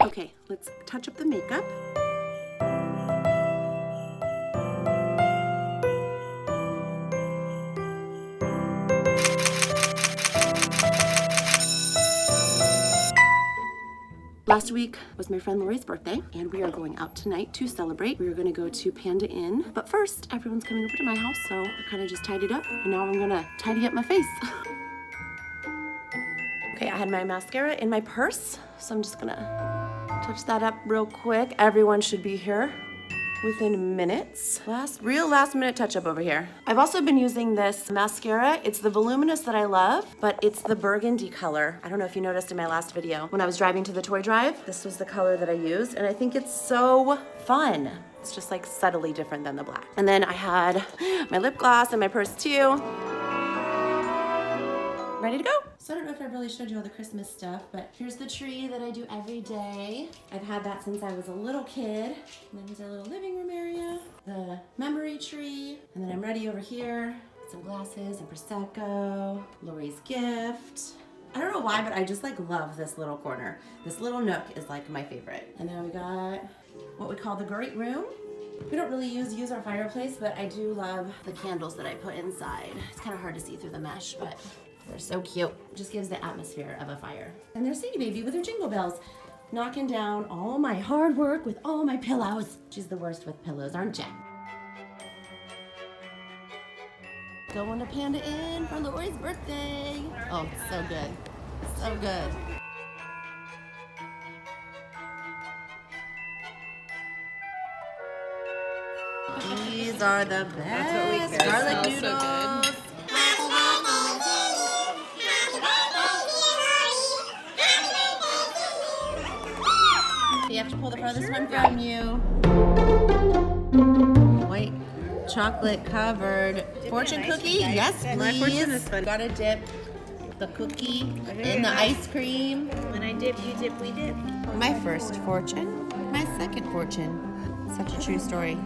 Okay, let's touch up the makeup. Last week was my friend Lori's birthday, and we are going out tonight to celebrate. We are gonna go to Panda Inn, but first, everyone's coming over to my house, so I kind of just tidied up, and now I'm gonna tidy up my face. Okay, I had my mascara in my purse, so I'm just gonna touch that up real quick. Everyone should be here within minutes. Real last minute touch up over here. I've also been using this mascara. It's the voluminous that I love, but it's the burgundy color. I don't know if you noticed in my last video, when I was driving to the toy drive, this was the color that I used, and I think it's so fun. It's just like subtly different than the black. And then I had my lip gloss in my purse too. Ready to go. So I don't know if I really showed you all the Christmas stuff, but here's the tree that I do every day. I've had that since I was a little kid. And then here's our little living room area, the memory tree, and then I'm ready over here. Some glasses and Prosecco, Lori's gift. I don't know why, but I just like love this little corner. This little nook is like my favorite. And then we got what we call the great room. We don't really use our fireplace, but I do love the candles that I put inside. It's kind of hard to see through the mesh, but they're so cute. Just gives the atmosphere of a fire. And there's Sadie Baby with her jingle bells, knocking down all my hard work with all my pillows. She's the worst with pillows, aren't ya? Going to Panda Inn for Lori's birthday. Oh, so good. So good. These are the best. That's what we could. Garlic Smells noodles. so good. You have to pull the farthest one from you. White chocolate covered fortune cookie. Yes, please. My fortune is fun. Gotta dip the cookie in the ice cream. When I dip, you dip, we dip. My first fortune, my second fortune. Such a true story.